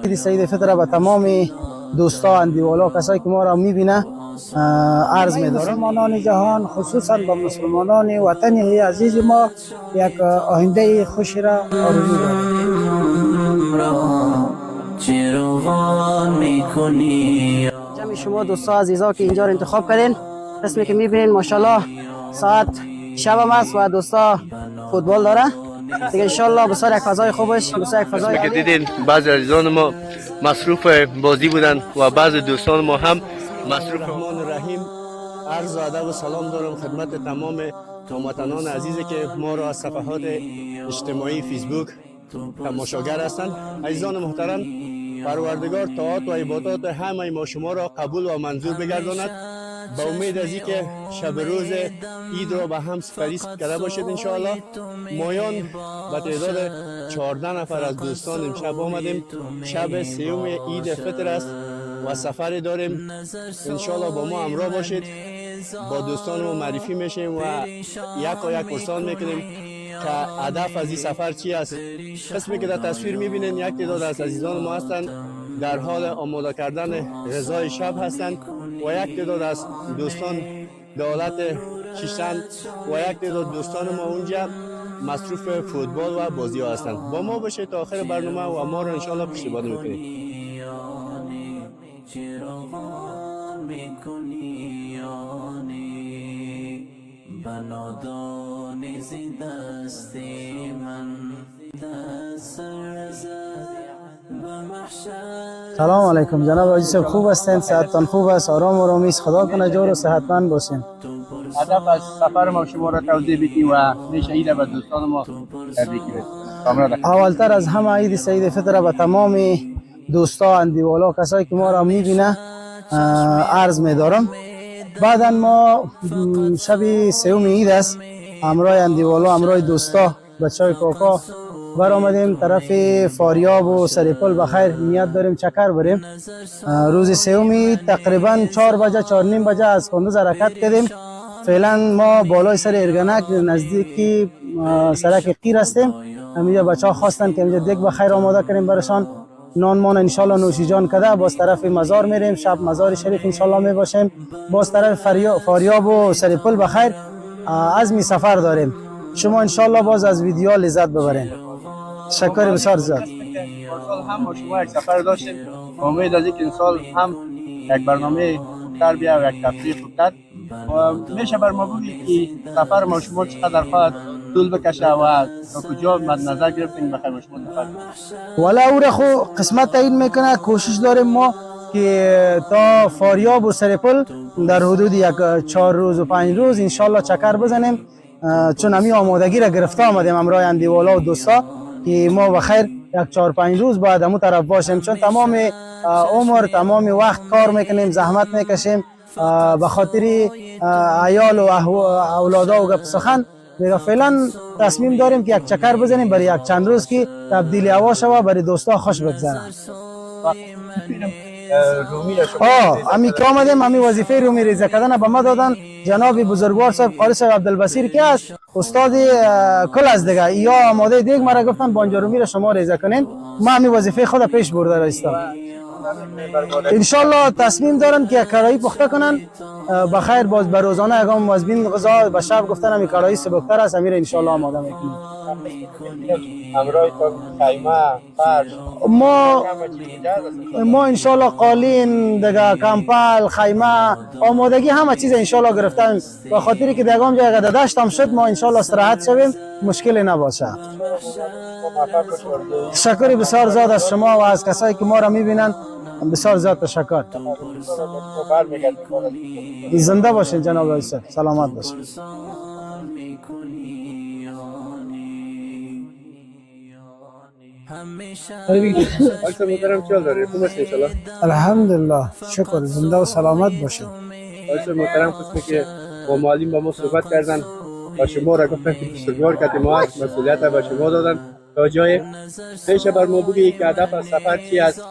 عید سعید فطر به تمام دوستا اندیوالا کسایی که ما را میبینه عرض می‌دارم. مسلمانان جهان خصوصا با مسلمانان وطن عزیز ما یک آینده خوشی را آرزو داریم. جمع شما دوستا عزیزا که اینجا رو انتخاب کردین، قسمی که میبینین ماشاءالله ساعت شب هم است و دوستا فوتبال داره دیگه. انشالله بسیار یک فضای خوبش، بسیار یک فضای که دیدین بعضی عزیزان ما مصروف بازی بودن و بعضی دوستان ما هم مصروف. الرحمن الرحیم. عرض ادب و سلام دارم خدمت تمام هموطنان عزیزی که ما را از صفحات اجتماعی فیسبوک تماشاگر هستند. عزیزان محترم، پروردگار طاعات و عبادات همه ما شما را قبول و منظور بگرداند. با امید از اینکه شب روز عید را به هم سپری کرده باشید ان شاء الله. مایان به تعداد 14 نفر از دوستان امشب آمدیم. شب سوم عید فطر است و سفری داریم. ان شاء الله با ما همراه باشید. با دوستان ما معرفی میشیم و یک پرسان میکنیم که هدف از این سفر چی است. قسمی که در تصویر میبینین یک تعداد از عزیزان ما هستند در حال آماده کردن غذای شب هستند و یک تعداد از دوستان دولت شیشتن و یک تعداد دوستان ما اونجا مصروف فوتبال و بازی ها هستند. با ما باشید تا آخر برنامه و ما را انشاءالله پشتیبانی میکنیم. سلام علیکم جناب حاجی صاحب، خوب هستین؟ صحتتان خوب است؟ آرام و آرامی است؟ خدا کنه جور و صحتمند باشین. هدف از سفر ما شما را توضیح بدید و میشه عید به دوستان ما تبریک بگید. اولتر از همه عید سعید فطر به تمام دوستا اندیوالا کسایی که ما را میبینه عرض میدارم. بعدا ما شب سوم عید است، همراه اندیوالا همراه دوستا بچهای کاکا بر آمدیم طرف فاریاب و سریپل. بخیر نیت داریم چکر بریم. روز سومی تقریبا 4 بجه 4 نیم بجه از کندوز حرکت کردیم. فعلا ما بالای سر ارگنک نزدیکی سرک قیر هستیم. همینجا بچه ها خواستن که اینجا دیگ بخیر آماده کنیم برشان. نان مان انشالله نوشیجان کده باز طرف مزار میریم. شب مزار شریف انشالله می باشیم. باز طرف فاریاب و سریپل بخیر عزم سفر داریم. شما انشالله باز از ویدیو لذت ببرین. تشکر بسیار زیاد. سال هم با شما یک سفر داشتیم. امید از اینکه این سال هم یک برنامه خوبتر بیا و یک تفریح خوبتر و میشه بر ما بگید که سفر ما شما چقدر خواهد طول بکشه و تا کجا مد نظر گرفتیم بخیر با شما سفر کنیم. والا او را خو قسمت تعیین میکنه. کوشش داریم ما که تا فاریاب و سریپل در حدود یک 4 روز و 5 روز انشالله چکر بزنیم، چون همی آمادگی را گرفته آمدیم همراه اندیوالا و دوستا که ما بخیر یک 4 5 روز باید همون طرف باشیم، چون تمام عمر تمام وقت کار میکنیم، زحمت میکشیم به خاطر عیال و اولادا و گپ سخن. دیگه فعلا تصمیم داریم که یک چکر بزنیم برای یک چند روز که تبدیل هوا شوه، برای دوستا خوش بگذره. امی که آمدیم امی وظیفه رومی ریزه کردن به ما دادن جناب بزرگوار صاحب قاری صاحب عبدالبصیر که است استاد کل از دیگه یا آماده دیگ مرا گفتن بانجا رومی را شما ریزه کنین. ما امی وظیفه خود پیش برده رایستم. انشالله تصمیم دارن که کارایی پخته کنن بخیر. باز به روزانه یکم وزبین غذا به شب گفتن امی کارایی سبکتر است امیر انشالله آماده میکنیم. همراهتون خیمه فرش ما انشالله قالین دیگه کمپل خیمه آمادگی همه چیز انشالله گرفتن به خاطری که دیگه جای دشت هم شد ما انشالله استراحت شویم مشکلی نباشه. تشکر بسیار زیاد از شما و از کسایی که ما را میبینن بسیار زیاد تشکر. زنده باشین جناب رئیس، سلامت باشین. الحمدلله شکر زنده و سلامت باشین. محترم قسمی که با معلم با ما صحبت کردن و شما را گفتن که بزرگوار کتی ما هست مسئولیت به شما دادن تا جای پیش بر ما بگی که هدف از سفر چی است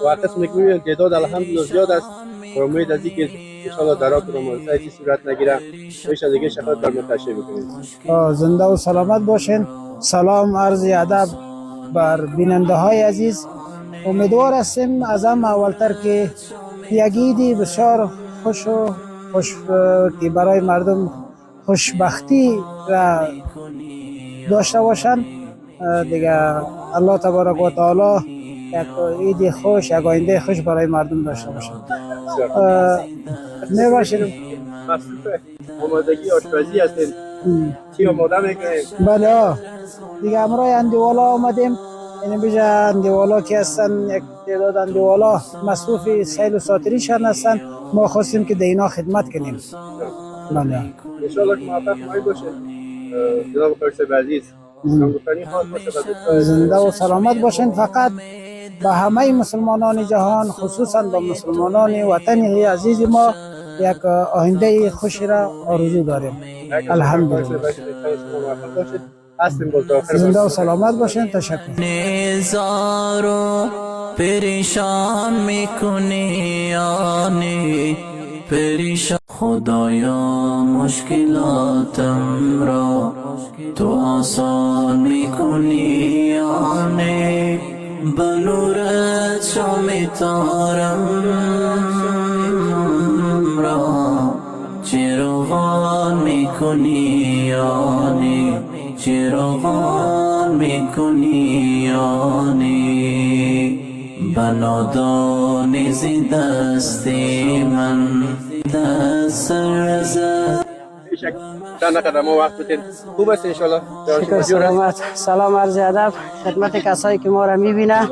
و قسمی که میبینید تعداد الحمدلله زیاد است و امید از اینکه انشاءالله در آخر مالسایی صورت نگیره پیش از دیگه شفاعت بر ما تشریف بکنید. زنده و سلامت باشین. سلام عرض ادب بر بیننده های عزیز امیدوار هستیم از هم اولتر که یک عیدی بسیار خوش و خوش که برای مردم خوشبختی را داشته باشند. دیگه الله تبارک و تعالی یک عید خوش، یک آینده خوش برای مردم داشته باشند. میباشید. مصروف آمادگی آشپزی هستین، چی آماده میکنید؟ بله دیگه امروز اندیوالا آمدیم. یعنی بیجا اندیوالا که هستن، یک تعداد اندیوالا مصروف سیل و ساتریشان هستن. ما خواستیم که دینا خدمت کنیم. بله انشاءالله که موفق مایی باشید. جناب قرص عزیز گفتنی خواهد باشه. زنده و سلامت باشین. فقط به همه مسلمانان جهان، خصوصا به مسلمانان وطن عزیز ما، یک آینده خوشی را آرزو داریم. الحمدلله. زنده و سلامت باشین. تشکر. نزارو پریشان میکنی آنی پریشان خدایا مشکلاتم را تو آسان میکنی آنی بنورت شام تارم را چراغان میکنی آنی چراغان میکنی آنی بنادانی زی دست من دست سرزد. چند دقیقه ما وقت بتین. خوب است انشالله. شکر سلامت. سلام عرض ادب خدمت کسایی که ما را میبینه.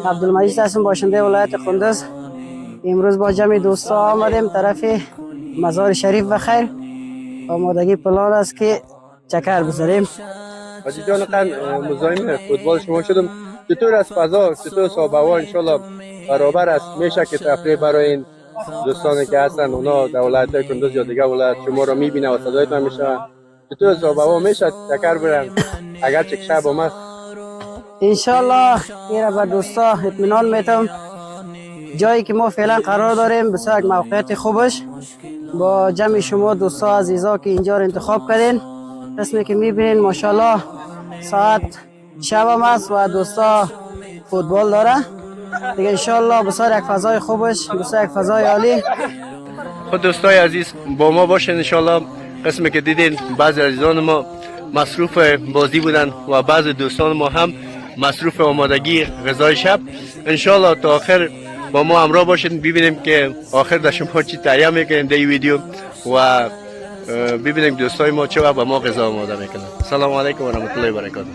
عبدالمجید هستم، باشنده ولایت قندوز. امروز با جمع دوستا آمدیم طرف مزار شریف بخیر. آمادگی پلان است که چکر بزنیم. حاجی جان قن مزاحم فوتبال شما شدم. چطور از فضا، چطور صاحب هوا انشالله برابر است؟ میشه که تفریح برای این دوستانی که هستن اونا در ولایت کندوز یا دیگه ولایت شما رو میبینه و صدایتان میشه؟ چطور صاحب هوا میشه چکر برن اگر چه شب هم است؟ انشالله ایره به دوستا اطمینان میتم. جایی که ما فعلا قرار داریم بسیار یک موقعیت خوبش با جمع شما دوستا عزیزا که اینجا رو انتخاب کردین. قسمی که میبینین ماشاءالله ساعت شب هم است و دوستا فوتبال داره دیگه. انشالله بسیار یک فضای خوبش، بسیار یک فضای عالی. خود دوستای عزیز با ما باشین انشالله. قسمی که دیدین بعضی عزیزان ما مصروف بازی بودن و بعضی دوستان ما هم مصروف آمادگی غذای شب. انشالله تا آخر با ما همراه باشین ببینیم که آخر در شما چی تهیه میکنیم در این ویدیو و ببینیم دوستای ما چه وقت با ما غذا آماده میکنن. سلام علیکم و رحمت الله و برکاته.